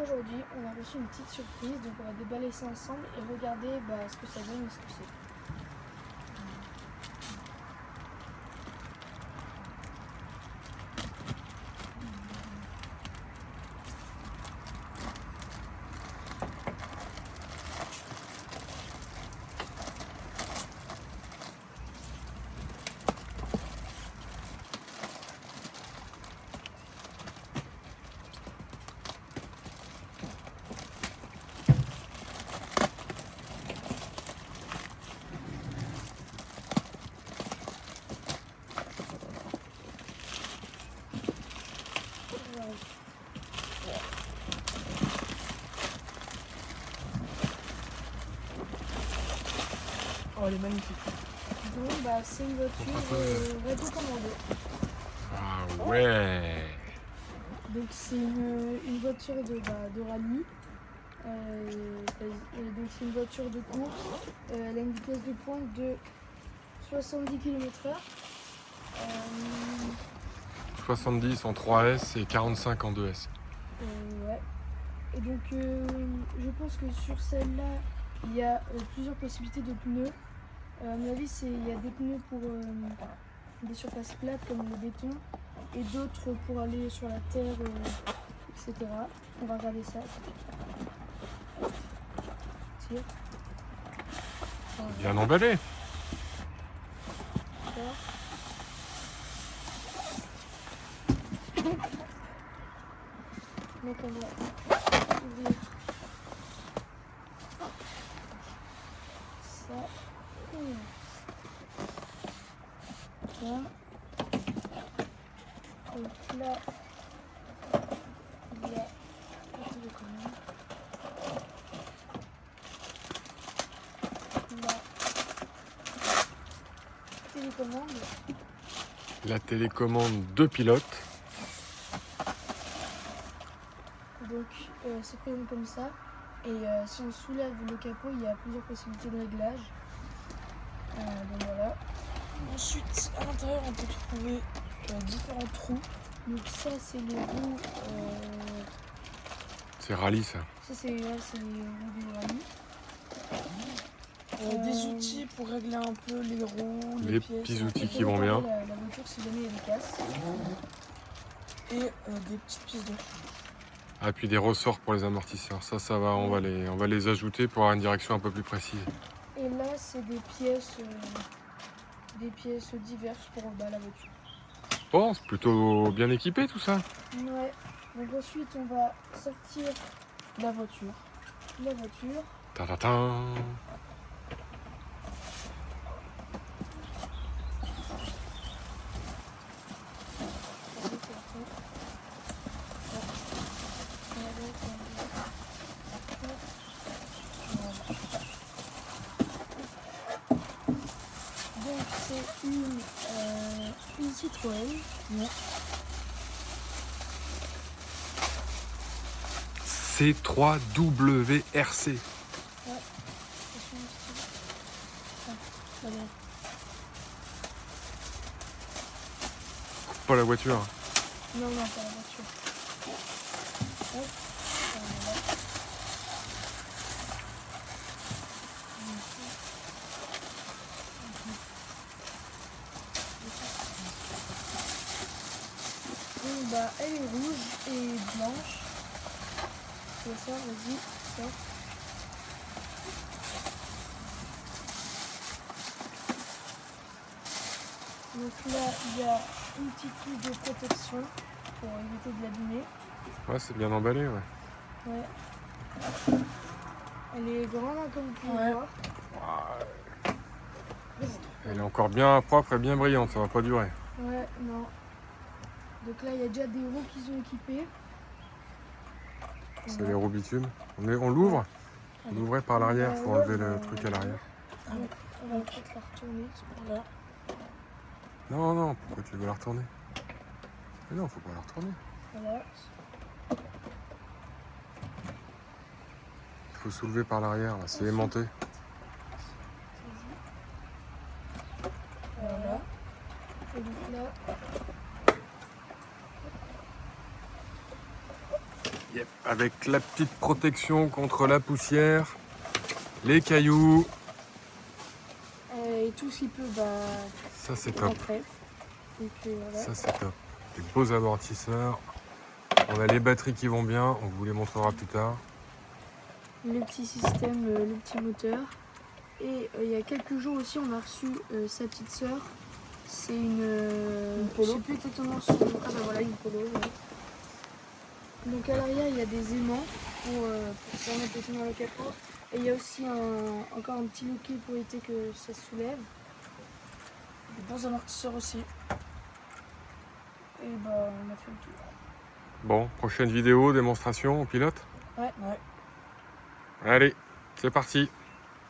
aujourd'hui, on a reçu une petite surprise, donc on va déballer ça ensemble et regarder ce que ça donne et ce que c'est. Oh, elle est magnifique. Donc c'est une voiture radiocommandée. Ah ouais. Donc c'est une voiture de rallye. Donc c'est une voiture de course. Elle a une vitesse de pointe de 70 km/h. 70 en 3S et 45 en 2S. Ouais. Et donc je pense que sur celle-là, il y a plusieurs possibilités de pneus. À mon avis, il y a des pneus pour des surfaces plates comme le béton et d'autres pour aller sur la terre, etc. On va regarder ça. Tire. Bien emballé. Donc on va ouvrir ça. Là. Donc là, il y a la télécommande. La télécommande. La télécommande de pilote. Donc c'est prévu comme ça. Et si on soulève le capot, il y a plusieurs possibilités de réglage. Donc voilà. Ensuite, à l'intérieur, on peut trouver différents trous. Donc ça c'est les roues. C'est rallye ça. Ça c'est les roues du rallye. Des outils pour régler un peu les roues, Les pièces. petits outils Et qui vont bien. La voiture si jamais elle casse. Et des petites pièces de Ah, puis des ressorts pour les amortisseurs. Ça va, on va les ajouter pour avoir une direction un peu plus précise. Et là c'est des pièces diverses pour la voiture. Bon, c'est plutôt bien équipé tout ça. Ouais. Donc ensuite on va sortir la voiture. Ta-ta-ta. Donc c'est une Citroën. Ouais. C3WRC. Ouais. Pas la voiture. Non, pas la voiture. Hop. Donc elle est rouge et blanche. Tu vas faire, vas-y, sors. Donc là, il y a une petite couche de protection pour éviter de l'abîmer. Ouais, c'est bien emballé, ouais. Ouais. Elle est grande, hein, comme vous pouvez voir. Elle est encore bien propre et bien brillante, ça va pas durer. Ouais, non. Donc là, il y a déjà des roues qui sont équipées. C'est les roues bitume. On l'ouvre. On l'ouvrait par l'arrière, il faut enlever le truc à l'arrière. Donc, on va peut-être la retourner, c'est par là. Non, pourquoi tu veux la retourner? Mais non, faut pas la retourner. Voilà. Il faut soulever par l'arrière, là, c'est aimanté. Voilà. Et donc là, Yep. Avec la petite protection contre la poussière, les cailloux. Et tout ce qui peut Ça c'est top. rentrer. Donc voilà. Ça c'est top. Des beaux amortisseurs. On a les batteries qui vont bien, on vous les montrera plus tard. Le petit système, le petit moteur. Et il y a quelques jours aussi, on a reçu sa petite sœur. C'est une Polo. je sais plus exactement son nom. Ah bah voilà, une Polo. Ouais. Donc à l'arrière, il y a des aimants pour permettre de tenir le capot. Et il y a aussi encore un petit loquet pour éviter que ça se soulève. Des bons amortisseurs aussi. Et bah on a fait le tour. Bon, prochaine vidéo, démonstration, on pilote. Ouais. Allez, c'est parti.